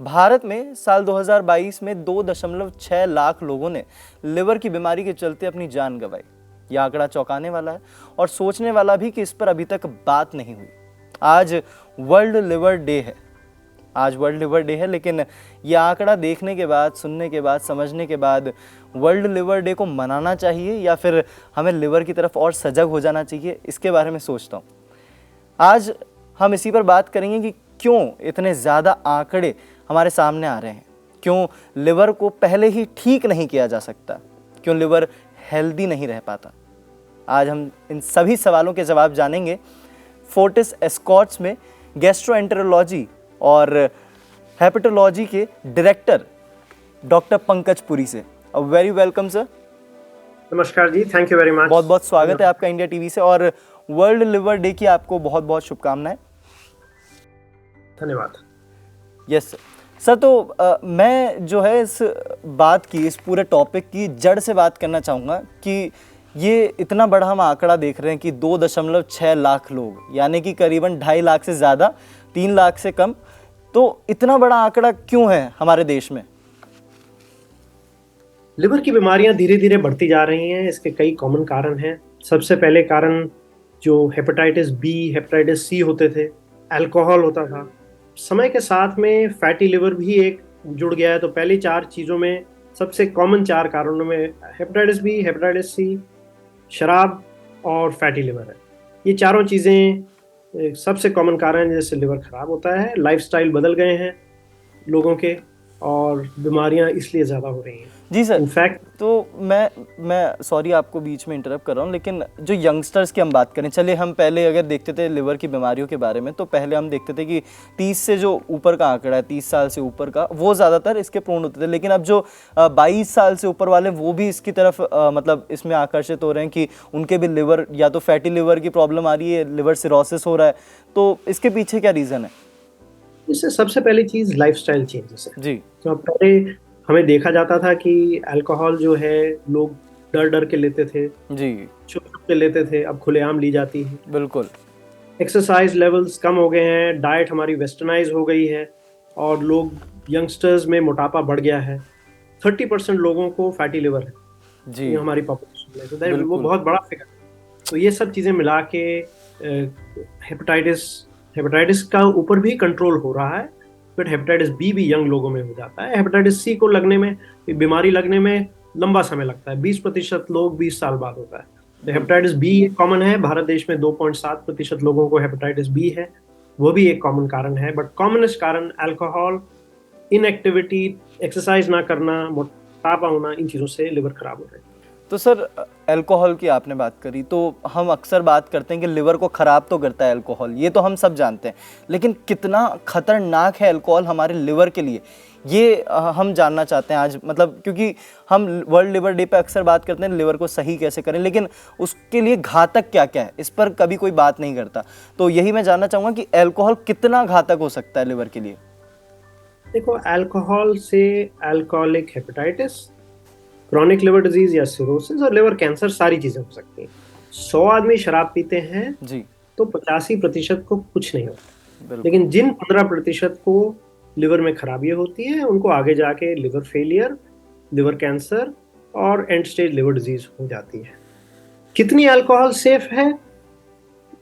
भारत में साल 2022 में 2.6 लाख लोगों ने लिवर की बीमारी के चलते अपनी जान गंवाई। यह आंकड़ा चौंकाने वाला है और सोचने वाला भी कि इस पर अभी तक बात नहीं हुई। आज वर्ल्ड लिवर डे है। लेकिन यह आंकड़ा देखने के बाद, सुनने के बाद, समझने के बाद वर्ल्ड लिवर डे को मनाना चाहिए या फिर हमें लिवर की तरफ और सजग हो जाना चाहिए, इसके बारे में सोचता हूँ। आज हम इसी पर बात करेंगे कि क्यों इतने ज़्यादा आंकड़े हमारे सामने आ रहे हैं, क्यों लिवर को पहले ही ठीक नहीं किया जा सकता, क्यों लिवर हेल्दी नहीं रह पाता। आज हम इन सभी सवालों के जवाब जानेंगे फोर्टिस एस्कॉर्ट्स में गैस्ट्रोएंटेरोलॉजी और हेपेटोलॉजी के डायरेक्टर डॉक्टर पंकज पुरी से। Very welcome sir. नमस्कार जी, थैंक यू वेरी मच। बहुत बहुत स्वागत है आपका इंडिया टीवी से और वर्ल्ड लिवर डे की आपको बहुत बहुत शुभकामनाएं। धन्यवाद। यस सर, तो मैं जो है इस बात की, इस पूरे टॉपिक की जड़ से बात करना चाहूँगा कि ये इतना बड़ा हम आंकड़ा देख रहे हैं कि 2.6 लाख लोग, यानी कि करीबन 2.5 लाख से ज़्यादा, 3 लाख से कम, तो इतना बड़ा आंकड़ा क्यों है हमारे देश में? लिवर की बीमारियां धीरे धीरे बढ़ती जा रही हैं। इसके कई कॉमन कारण हैं। सबसे पहले कारण जो हेपेटाइटिस बी, हेपेटाइटिस सी होते थे, अल्कोहल होता था। समय के साथ में फैटी लिवर भी एक जुड़ गया है। तो पहली 4 चीज़ों में, सबसे कॉमन 4 कारणों में हेपेटाइटिस बी, हेपेटाइटिस सी, शराब और फैटी लिवर है। ये चारों चीज़ें सबसे कॉमन कारण है जिससे लिवर खराब होता है। लाइफस्टाइल बदल गए हैं लोगों के और बीमारियां इसलिए ज़्यादा हो रही हैं। जी सर। इनफैक्ट तो मैं सॉरी आपको बीच में इंटरप्ट कर रहा हूँ, लेकिन जो यंगस्टर्स की हम बात करें, चलिए हम पहले अगर देखते थे लिवर की बीमारियों के बारे में, तो पहले हम देखते थे कि 30 से जो ऊपर का आंकड़ा है, 30 साल से ऊपर का, वो ज़्यादातर इसके प्रोन होते थे। लेकिन अब जो 22 साल से ऊपर वाले, वो भी इसकी तरफ मतलब इसमें आकर्षित हो रहे हैं कि उनके भी लिवर, या तो फैटी लिवर की प्रॉब्लम आ रही है, लिवर सिरोसिस हो रहा है। तो इसके पीछे क्या रीज़न है? इससे सबसे पहली चीज़ लाइफस्टाइल चेंजेस है। जी तो पहले हमें देखा जाता था कि अल्कोहल जो है लोग डर डर के लेते थे, जी छुप छुप के लेते थे, अब खुलेआम ली जाती है। बिल्कुल। एक्सरसाइज लेवल्स कम हो गए हैं, डाइट हमारी वेस्टर्नाइज हो गई है और लोग, यंगस्टर्स में मोटापा बढ़ गया है। 30% लोगों को फैटी लिवर है जी ये हमारी पॉपुलेशन में, तो वो बिल्कुल। बहुत बड़ा फिगर है। तो ये सब चीज़ें मिला के हेपेटाइटिस का ऊपर भी कंट्रोल हो रहा है, बट हेपेटाइटिस बी भी यंग लोगों में हो जाता है। हेपेटाइटिस सी को लगने में, बीमारी लगने में लंबा समय लगता है। 20% लोग 20 साल बाद होता है। तो हेपेटाइटिस बी कॉमन है। भारत देश में 2.7% लोगों को हेपेटाइटिस बी है, वो भी एक कॉमन कारण है। बट कॉमनेस्ट कारण अल्कोहल, इनएक्टिविटी, एक्सरसाइज ना करना, मोटापा होना, इन चीज़ों से लिवर खराब हो रहा है। तो सर, अल्कोहल की आपने बात करी, तो हम अक्सर बात करते हैं कि लिवर को ख़राब तो करता है अल्कोहल, ये तो हम सब जानते हैं, लेकिन कितना खतरनाक है अल्कोहल हमारे लिवर के लिए, ये हम जानना चाहते हैं आज। मतलब क्योंकि हम वर्ल्ड लिवर डे पे अक्सर बात करते हैं लिवर को सही कैसे करें, लेकिन उसके लिए घातक क्या क्या है, इस पर कभी कोई बात नहीं करता। तो यही मैं जानना चाहूँगा कि अल्कोहल कितना घातक हो सकता है लिवर के लिए? देखो, अल्कोहल से alcoholic hepatitis, chronic liver disease या सिरोसिस और लिवर कैंसर, सारी चीजें हो सकती हैं। 100 आदमी शराब पीते हैं जी तो 85% को कुछ नहीं होता, बिल्कुल। लेकिन जिन 15% को लिवर में खराबी होती है उनको आगे जाके लिवर फेलियर, लिवर कैंसर और एंड स्टेज लिवर डिजीज हो जाती है। कितनी अल्कोहल सेफ है?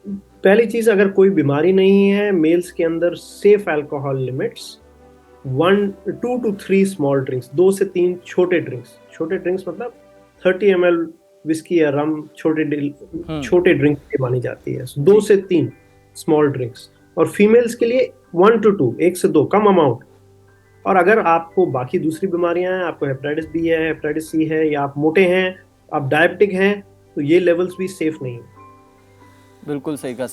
पहली चीज, अगर कोई बीमारी नहीं है, मेल्स के अंदर safe alcohol limits 2 to 3 small drinks, 2 से 3 छोटे ड्रिंक्स मतलब 30 ml विस्की या रम छोटे ड्रिंक की मानी जाती है। 2 से 3 स्मॉल ड्रिंक्स। और फीमेल्स के लिए 1 to 2, 1 से 2, कम अमाउंट। और अगर आपको बाकी दूसरी बीमारियां हैं, आपको हेपेटाइटिस बी है, हेपेटाइटिस सी है, या आप मोटे हैं, आप डायबिटिक हैं, तो ये लेवल्स भी सेफ नहीं है। बिल्कुल सही कहा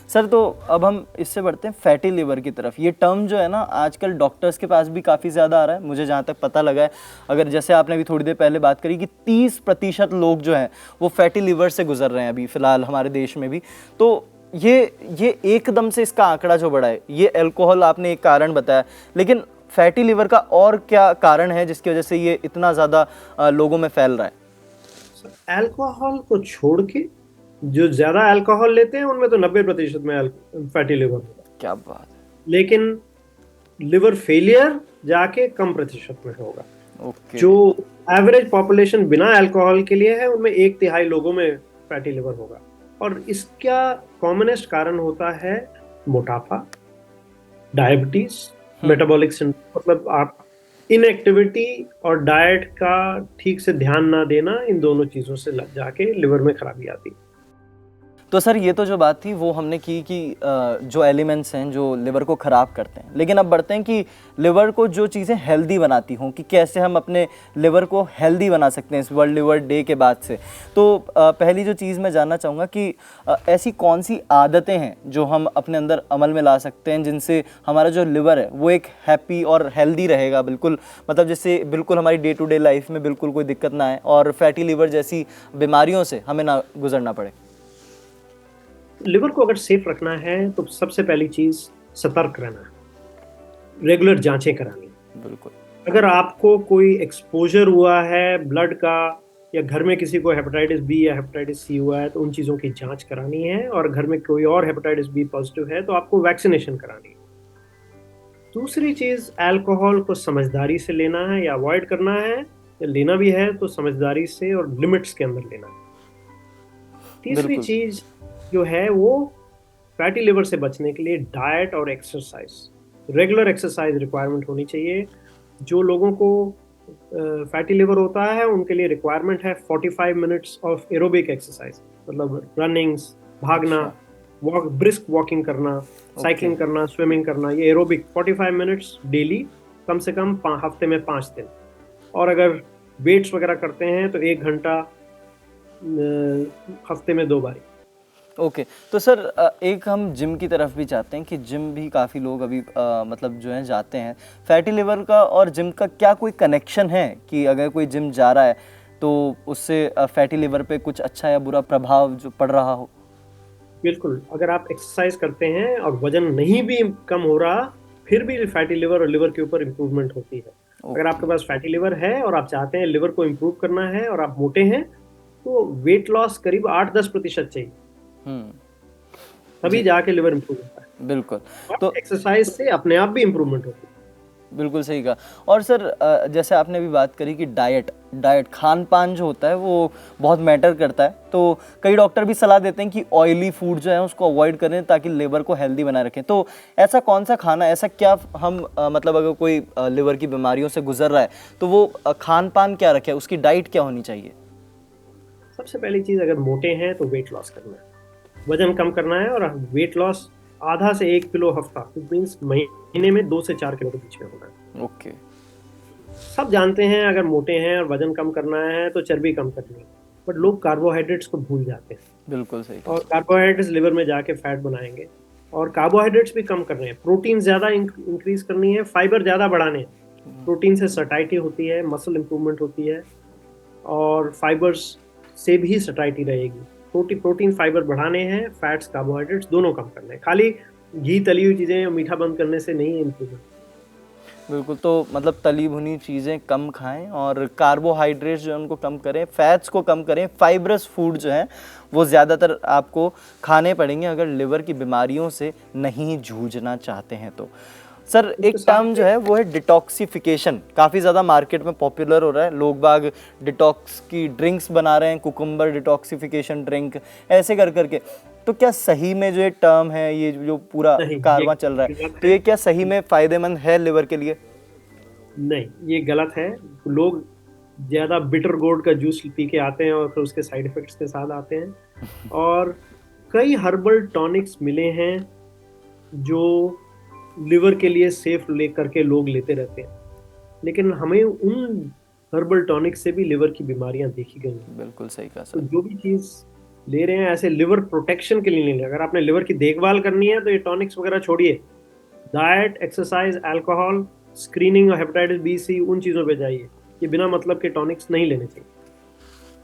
सर। तो अब हम इससे बढ़ते हैं फैटी लिवर की तरफ। ये टर्म जो है ना, आजकल डॉक्टर्स के पास भी काफ़ी ज़्यादा आ रहा है, मुझे जहाँ तक पता लगा है। अगर जैसे आपने भी थोड़ी देर पहले बात करी कि 30% लोग जो हैं वो फैटी लिवर से गुजर रहे हैं अभी फ़िलहाल हमारे देश में भी। तो ये एकदम से इसका आंकड़ा जो बढ़ा है, ये अल्कोहल आपने एक कारण बताया, लेकिन फैटी लिवर का और क्या कारण है जिसकी वजह से ये इतना ज़्यादा लोगों में फैल रहा है? अल्कोहल को छोड़ के जो ज्यादा अल्कोहल लेते हैं उनमें तो 90% में फैटी लिवर होता है। क्या बात है। लेकिन लिवर फेलियर जाके कम प्रतिशत में होगा। ओके। जो एवरेज पॉपुलेशन बिना अल्कोहल के लिए है उनमें 1/3 लोगों में फैटी लिवर होगा। और इसका कॉमनेस्ट कारण होता है मोटापा, डायबिटीज, मेटाबॉलिक सिंड्रोम, मतलब आप इनएक्टिविटी और डाइट का ठीक से ध्यान ना देना, इन दोनों चीजों से लग जाके लिवर में खराबी आती है। तो सर ये तो जो बात थी वो हमने की कि जो एलिमेंट्स हैं जो लिवर को ख़राब करते हैं, लेकिन अब बढ़ते हैं कि लिवर को जो चीज़ें हेल्दी बनाती हों, कि कैसे हम अपने लिवर को हेल्दी बना सकते हैं इस वर्ल्ड लिवर डे के बाद से। तो पहली जो चीज़ मैं जानना चाहूँगा कि ऐसी कौन सी आदतें हैं जो हम अपने अंदर अमल में ला सकते हैं जिनसे हमारा जो लिवर है वो एक हैप्पी और हेल्दी रहेगा, बिल्कुल मतलब जिससे बिल्कुल हमारी डे टू डे लाइफ में बिल्कुल कोई दिक्कत ना आए और फैटी लिवर जैसी बीमारियों से हमें ना गुजरना पड़े। लिवर को अगर सेफ रखना है तो सबसे पहली चीज सतर्क रहना है, रेगुलर जांचें करानी। बिल्कुल। अगर आपको कोई एक्सपोजर हुआ है ब्लड का, या घर में किसी को हेपेटाइटिस बी या हेपेटाइटिस सी हुआ है, तो उन चीज़ों की जांच करानी है। और घर में कोई और हेपेटाइटिस बी पॉजिटिव है तो आपको वैक्सीनेशन करानी है। दूसरी चीज़, अल्कोहल को समझदारी से लेना है या अवॉइड करना है, या लेना भी है तो समझदारी से और लिमिट्स के अंदर लेना है। तीसरी बिल्कुल। चीज़ जो है वो फैटी लिवर से बचने के लिए डाइट और एक्सरसाइज, रेगुलर एक्सरसाइज रिक्वायरमेंट होनी चाहिए। जो लोगों को फैटी लिवर होता है उनके लिए रिक्वायरमेंट है 45 मिनट्स ऑफ एरोबिक एक्सरसाइज, मतलब रनिंग्स, भागना, वॉक, ब्रिस्क वॉकिंग करना, साइकिलिंग करना, स्विमिंग करना, ये एरोबिक 45 मिनट्स डेली, कम से कम हफ्ते में 5 दिन। और अगर वेट्स वगैरह करते हैं तो 1 घंटा हफ्ते में 2 बारी। ओके। तो सर एक हम जिम की तरफ भी चाहते हैं कि जिम भी काफ़ी लोग अभी मतलब जो है जाते हैं। फैटी लिवर का और जिम का क्या कोई कनेक्शन है कि अगर कोई जिम जा रहा है तो उससे फैटी लिवर पे कुछ अच्छा या बुरा प्रभाव जो पड़ रहा हो? बिल्कुल, अगर आप एक्सरसाइज करते हैं और वजन नहीं भी कम हो रहा, फिर भी फैटी लिवर और लिवर के ऊपर इम्प्रूवमेंट होती है। अगर आपके पास फैटी लिवर है और आप चाहते हैं लिवर को इम्प्रूव करना है और आप मोटे हैं, तो वेट लॉस करीब 8-10% चाहिए, तभी जाके लिवर इम्प्रूव होता है। बिल्कुल। तो एक्सरसाइज से अपने आप भी इम्प्रूवमेंट होती है। बिल्कुल सही कहा। और सर जैसे आपने भी बात करी कि डाइट खान पान जो होता है वो बहुत मैटर करता है, तो कई डॉक्टर भी सलाह देते हैं कि ऑयली फूड जो है उसको अवॉइड करें ताकि लिवर को हेल्दी बनाए रखें। तो ऐसा कौन सा खाना, ऐसा क्या हम मतलब अगर कोई लिवर की बीमारियों से गुजर रहा है तो वो खान पान क्या रखे, उसकी डाइट क्या होनी चाहिए? सबसे पहली चीज, अगर मोटे हैं तो वेट लॉस करना है, वजन कम करना है। और वेट लॉस आधा से 1 किलो हफ्ता, मीन्स महीने में 2 से 4 किलो के बीच में होना है। ओके। सब जानते हैं अगर मोटे हैं और वजन कम करना है तो चर्बी कम करनी है, बट लोग कार्बोहाइड्रेट्स को भूल जाते हैं। बिल्कुल सही। और कार्बोहाइड्रेट्स लिवर में जाके फैट बनाएंगे। और कार्बोहाइड्रेट्स भी कम करने हैं, प्रोटीन ज़्यादा इंक्रीज करनी है, फाइबर ज़्यादा बढ़ाने हैं। प्रोटीन से सटाइटी होती है, मसल इंप्रूवमेंट होती है, और फाइबर्स से भी सटाइटी रहेगी। प्रोटीन फाइबर बढ़ाने हैं, फैट्स कार्बोहाइड्रेट्स दोनों कम करने हैं। खाली घी तली हुई चीज़ें मीठा बंद करने से नहीं इम्प्रूवमेंट। बिल्कुल। तो मतलब तली भुनी चीज़ें कम खाएं और कार्बोहाइड्रेट्स जो है उनको कम करें, फैट्स को कम करें, फाइब्रस फूड जो है वो ज़्यादातर आपको खाने पड़ेंगे अगर लिवर की बीमारियों से नहीं जूझना चाहते हैं तो। सर एक टर्म जो है वो है डिटॉक्सिफिकेशन, काफ़ी ज़्यादा मार्केट में पॉपुलर हो रहा है। लोग बाग डिटॉक्स की ड्रिंक्स बना रहे हैं, कुकुम्बर डिटॉक्सिफिकेशन ड्रिंक, ऐसे कर करके। तो क्या सही में जो ये टर्म है, ये जो पूरा कारवां चल रहा है, तो ये क्या सही में फ़ायदेमंद है लिवर के लिए? नहीं, ये गलत है। लोग ज़्यादा बिटर गोर्ड का जूस पी के आते हैं और फिर उसके साइड इफ़ेक्ट्स के साथ आते हैं। और कई हर्बल टॉनिक्स मिले हैं जो लिवर के लिए सेफ ले करके लोग लेते रहते हैं, लेकिन हमें उन हर्बल टॉनिक से भी लिवर की बीमारियां देखी गई हैं। बिल्कुल सही कहा तो सर। जो भी चीज़ ले रहे हैं ऐसे लिवर प्रोटेक्शन के लिए नहीं ले। अगर आपने लिवर की देखभाल करनी है तो ये टॉनिक्स वगैरह छोड़िए, डाइट, एक्सरसाइज, अल्कोहल, स्क्रीनिंग और हेपेटाइटिस बी सी, उन चीज़ों पे जाइए। ये बिना मतलब के टॉनिक्स नहीं लेने चाहिए।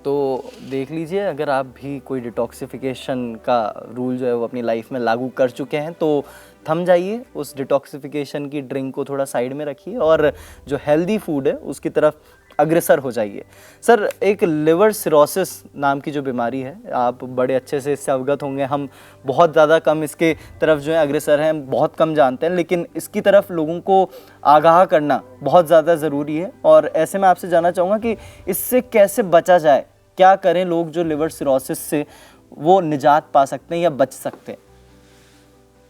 तो देख लीजिए, अगर आप भी कोई डिटॉक्सिफिकेशन का रूल जो है वो अपनी लाइफ में लागू कर चुके हैं तो थम जाइए, उस डिटॉक्सिफिकेशन की ड्रिंक को थोड़ा साइड में रखिए और जो हेल्दी फूड है उसकी तरफ अग्रसर हो जाइए। सर, एक लिवर सिरोसिस नाम की जो बीमारी है, आप बड़े अच्छे से इससे अवगत होंगे, हम बहुत ज़्यादा कम इसके तरफ जो है अग्रसर हैं, बहुत कम जानते हैं, लेकिन इसकी तरफ लोगों को आगाह करना बहुत ज़्यादा ज़रूरी है। और ऐसे में आपसे जानना चाहूँगा कि इससे कैसे बचा जाए, क्या करें लोग जो लिवर सिरोसिस से वो निजात पा सकते हैं या बच सकते हैं?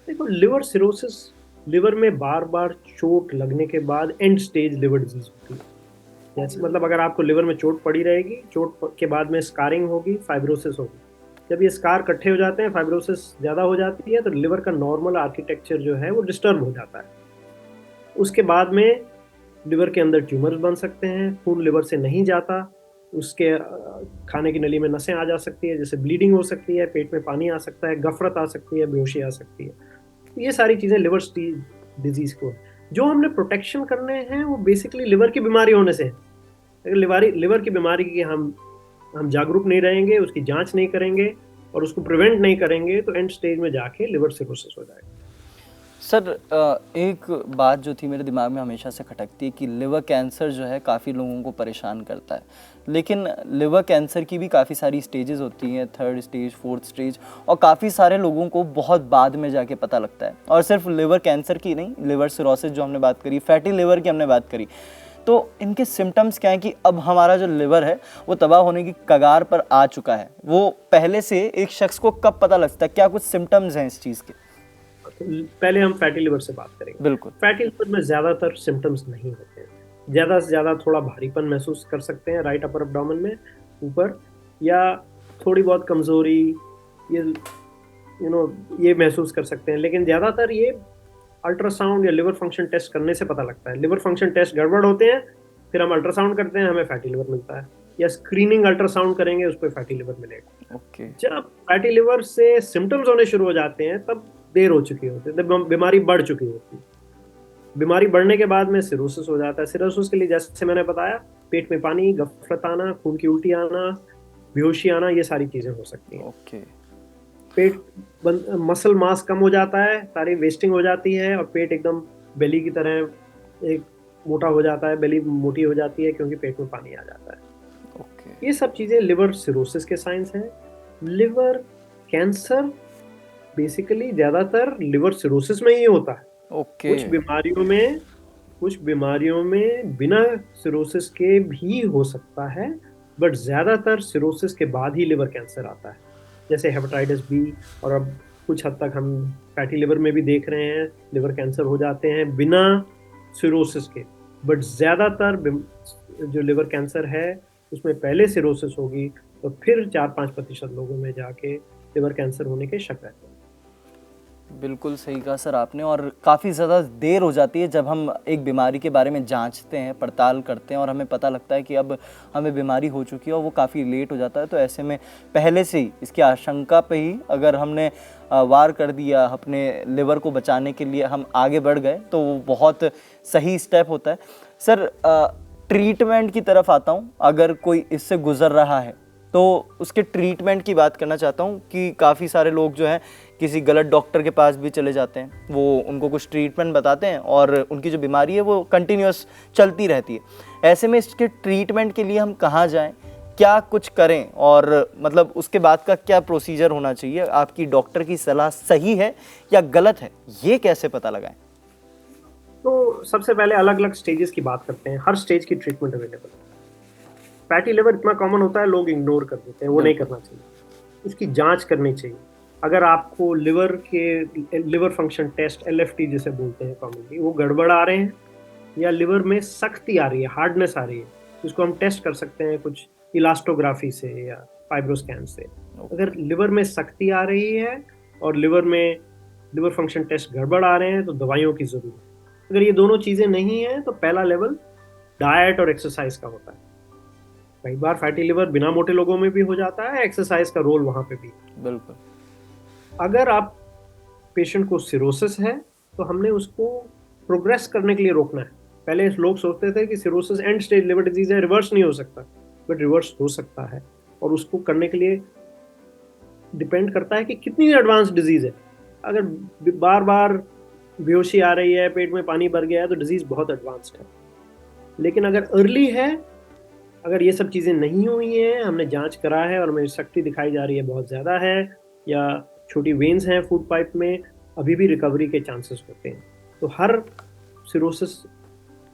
देखो, लिवर सिरोसिस लिवर में बार बार चोट लगने के बाद एंड स्टेज लिवर डिजीज होती है। जैसे मतलब अगर आपको लिवर में चोट पड़ी रहेगी, चोट के बाद में स्कारिंग होगी, फाइब्रोसिस होगी। जब ये स्कार इकट्ठे हो जाते हैं, फाइब्रोसिस ज़्यादा हो जाती है, तो लिवर का नॉर्मल आर्किटेक्चर जो है वो डिस्टर्ब हो जाता है। उसके बाद में लिवर के अंदर ट्यूमर्स बन सकते हैं, खून लिवर से नहीं जाता, उसके खाने की नली में नसें आ जा सकती है, जैसे ब्लीडिंग हो सकती है, पेट में पानी आ सकता है, गफरत आ सकती है, बेहोशी आ सकती है। ये सारी चीज़ें लिवर डिजीज को, जो हमने प्रोटेक्शन करने हैं वो बेसिकली लिवर की बीमारी होने से है। अगर लिवर की बीमारी की हम जागरूक नहीं रहेंगे, उसकी जांच नहीं करेंगे और उसको प्रिवेंट नहीं करेंगे, तो एंड स्टेज में जाके लिवर सिरोसिस हो जाएगा। सर, एक बात जो थी मेरे दिमाग में हमेशा से खटकती है कि लिवर कैंसर जो है काफ़ी लोगों को परेशान करता है, लेकिन लिवर कैंसर की भी काफ़ी सारी स्टेजेस होती हैं, 3rd स्टेज, 4th स्टेज, और काफ़ी सारे लोगों को बहुत बाद में जाके पता लगता है। और सिर्फ लिवर कैंसर की नहीं, लिवर सिरोसिस जो हमने बात करी, फैटी लिवर की हमने बात करी, तो इनके सिम्टम्स क्या हैं कि अब हमारा जो लिवर है वो तबाह होने की कगार पर आ चुका है, वो पहले से एक शख्स को कब पता लगता है, क्या कुछ सिम्टम्स हैं इस चीज़ के? तो पहले हम फैटी लिवर से बात करेंगे। बिल्कुल। फैटी लिवर में ज़्यादातर सिम्टम्स नहीं होते हैं। ज़्यादा से ज़्यादा थोड़ा भारीपन महसूस कर सकते हैं राइट अपर एब्डोमेन में ऊपर, या थोड़ी बहुत कमज़ोरी, ये महसूस कर सकते हैं। लेकिन ज़्यादातर ये अल्ट्रासाउंड या लिवर फंक्शन टेस्ट करने से पता लगता है। लिवर फंक्शन टेस्ट गड़बड़ होते हैं, फिर हम अल्ट्रासाउंड करते हैं, हमें फैटी लिवर मिलता है, या स्क्रीनिंग अल्ट्रासाउंड करेंगे, उस पर फैटी लिवर मिलेगा। ओके। जब फैटी लिवर से सिम्टम्स होने शुरू हो जाते हैं, तब देर हो चुकी होती है, तब बीमारी बढ़ चुकी होती है। बीमारी बढ़ने के बाद में सिरोसिस हो जाता है। सिरोसिस के लिए जैसे मैंने बताया, पेट में पानी, गफलत आना, खून की उल्टी आना, बेहोशी आना, ये सारी चीजें हो सकती हैं। ओके। मसल मास कम हो जाता है, सारी वेस्टिंग हो जाती है, और पेट एकदम बेली की तरह एक मोटा हो जाता है, बेली मोटी हो जाती है, क्योंकि पेट में पानी आ जाता है। ओके। ये सब चीजें लिवर सिरोसिस के साइंस हैं। लिवर कैंसर बेसिकली ज्यादातर लिवर सिरोसिस में ही होता है। ओके। कुछ बीमारियों में बिना सिरोसिस के भी हो सकता है, बट ज्यादातर सिरोसिस के बाद ही लिवर कैंसर आता है, जैसे हेपेटाइटिस बी, और अब कुछ हद तक हम फैटी लिवर में भी देख रहे हैं लिवर कैंसर हो जाते हैं बिना सिरोसिस के। बट ज्यादातर जो लिवर कैंसर है उसमें पहले सिरोसिस होगी, तो फिर 4-5% लोगों में जाके लिवर कैंसर होने के शक रहते हैं। बिल्कुल सही कहा सर आपने, और काफ़ी ज़्यादा देर हो जाती है जब हम एक बीमारी के बारे में जांचते हैं, पड़ताल करते हैं, और हमें पता लगता है कि अब हमें बीमारी हो चुकी है, और वो काफ़ी लेट हो जाता है। तो ऐसे में पहले से ही इसकी आशंका पे ही अगर हमने वार कर दिया, अपने लिवर को बचाने के लिए हम आगे बढ़ गए, तो वो बहुत सही स्टेप होता है। सर, ट्रीटमेंट की तरफ आता हूँ। अगर कोई इससे गुजर रहा है तो उसके ट्रीटमेंट की बात करना चाहता हूँ कि काफ़ी सारे लोग जो हैं किसी गलत डॉक्टर के पास भी चले जाते हैं, वो उनको कुछ ट्रीटमेंट बताते हैं और उनकी जो बीमारी है वो कंटिन्यूस चलती रहती है। ऐसे में इसके ट्रीटमेंट के लिए हम कहाँ जाएं, क्या कुछ करें, और मतलब उसके बाद का क्या प्रोसीजर होना चाहिए? आपकी डॉक्टर की सलाह सही है या गलत है, ये कैसे पता लगाएं? तो सबसे पहले अलग अलग स्टेजेस की बात करते हैं। हर स्टेज की ट्रीटमेंट अवेलेबल है। फैटी लिवर इतना कॉमन होता है, लोग इग्नोर कर देते हैं, वो नहीं करना चाहिए। उसकी जांच करनी चाहिए। अगर आपको लिवर फंक्शन टेस्ट, LFT जिसे बोलते हैं कॉमनली, वो गड़बड़ आ रहे हैं, या लिवर में सख्ती आ रही है, हार्डनेस आ रही है, उसको हम टेस्ट कर सकते हैं कुछ इलास्टोग्राफी से या फाइब्रोस्कैन से। अगर लिवर में सख्ती आ रही है और लिवर फंक्शन टेस्ट गड़बड़ आ रहे हैं, तो दवाइयों की जरूरत है। अगर ये दोनों चीजें नहीं है, तो पहला लेवल डाइट और एक्सरसाइज का होता है। कई बार फैटी लिवर बिना मोटे लोगों में भी हो जाता है, एक्सरसाइज का रोल वहां पे भी। बिल्कुल। अगर आप पेशेंट को सिरोसिस है, तो हमने उसको प्रोग्रेस करने के लिए रोकना है। पहले लोग सोचते थे कि cirrhosis and stage liver disease है, रिवर्स नहीं हो सकता, बट रिवर्स हो सकता है। और उसको करने के लिए डिपेंड करता है कि कितनी एडवांस डिजीज है। अगर बार बार बेहोशी आ रही है, पेट में पानी भर गया है, तो डिजीज बहुत एडवांस्ड है। लेकिन अगर अर्ली है, अगर ये सब चीज़ें नहीं हुई हैं, हमने जांच करा है और हमें शक्ति दिखाई जा रही है बहुत ज़्यादा है, या छोटी वेन्स हैं फूड पाइप में, अभी भी रिकवरी के चांसेस होते हैं। तो हर सिरोसिस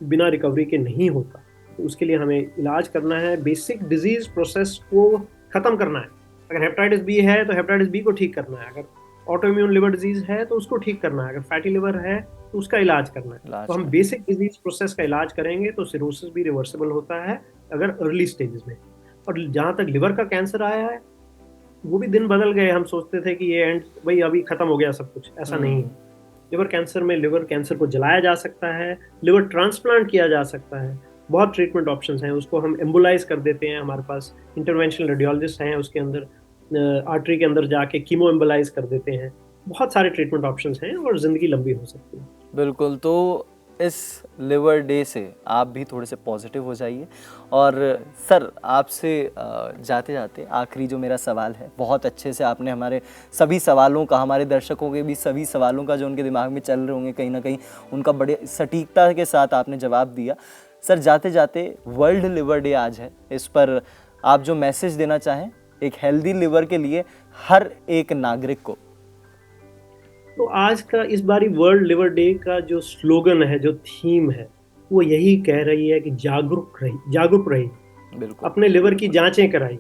बिना रिकवरी के नहीं होता, तो उसके लिए हमें इलाज करना है, बेसिक डिजीज प्रोसेस को ख़त्म करना है। अगर हेपेटाइटिस बी है तो हेपेटाइटिस बी को ठीक करना है, अगर ऑटोइम्यून लिवर डिजीज है तो उसको ठीक करना है, अगर फैटी लिवर है तो उसका इलाज करना है। तो हम बेसिक डिजीज प्रोसेस का इलाज करेंगे तो सिरोसिस भी रिवर्सिबल होता है अगर अर्ली स्टेजेस में। और जहाँ तक लिवर का कैंसर आया है, वो भी दिन बदल गए। हम सोचते थे कि ये एंड भाई अभी खत्म हो गया सब कुछ, ऐसा नहीं। लिवर कैंसर में लिवर कैंसर को जलाया जा सकता है, लिवर ट्रांसप्लांट किया जा सकता है, बहुत ट्रीटमेंट ऑप्शंस हैं। उसको हम एम्बुलाइज कर देते हैं, हमारे पास इंटरवेंशनल रेडियोलॉजिस्ट हैं, उसके अंदर आर्टरी के अंदर जाके कीमो एम्बुलाइज कर देते हैं। बहुत सारे ट्रीटमेंट ऑप्शंस हैं और ज़िंदगी लंबी हो सकती है। बिल्कुल। तो इस लिवर डे से आप भी थोड़े से पॉजिटिव हो जाइए। और सर, आपसे जाते जाते आखिरी जो मेरा सवाल है, बहुत अच्छे से आपने हमारे सभी सवालों का, हमारे दर्शकों के भी सभी सवालों का जो उनके दिमाग में चल रहे होंगे कहीं ना कहीं, उनका बड़े सटीकता के साथ आपने जवाब दिया। सर, जाते जाते वर्ल्ड लिवर डे आज है, इस पर आप जो मैसेज देना चाहें एक हेल्दी लिवर के लिए हर एक नागरिक को। तो आज का इस बारी वर्ल्ड लिवर डे का जो स्लोगन है, जो थीम है, वो यही कह रही है कि जागरूक रही, बिल्कुल। अपने लिवर की जांचें कराई।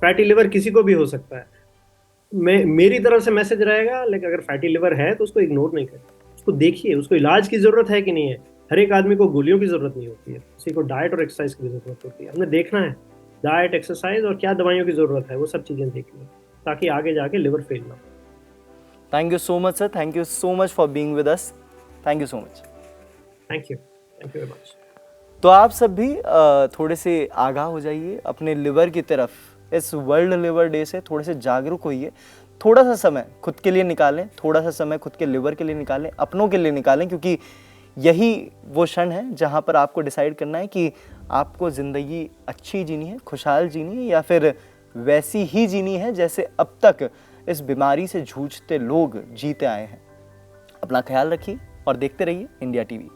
फैटी लिवर किसी को भी हो सकता है। मेरी तरफ से मैसेज रहेगा, लेकिन अगर फैटी लिवर है तो उसको इग्नोर नहीं करें, उसको देखिए, उसको इलाज की जरूरत है कि नहीं है। हर एक आदमी को गोलियों की जरूरत नहीं होती है, किसी को डाइट और एक्सरसाइज की जरूरत होती है। हमने देखना है डाइट, एक्सरसाइज और क्या दवाइयों की जरूरत है, वो सब चीजें देखनी, ताकि आगे जाके लिवर फेल ना हो। Thank you so much sir, thank you so much for being with us. Thank you so much. Thank you very much. तो आप सब भी थोड़े से आगाह हो जाइए अपने लिवर की तरफ। इस वर्ल्ड लिवर डे से थोड़े से जागरूक होइए, थोड़ा सा समय खुद के लिए निकालें, थोड़ा सा समय खुद के लिवर के लिए निकालें, अपनों के लिए निकालें, क्योंकि यही वो क्षण है जहाँ पर आपको डिसाइड करना है कि आपको ज़िंदगी अच्छी जीनी है, खुशहाल जीनी है, या फिर वैसी ही जीनी है जैसे अब तक इस बीमारी से जूझते लोग जीते आए हैं। अपना ख्याल रखिए और देखते रहिए इंडिया टीवी।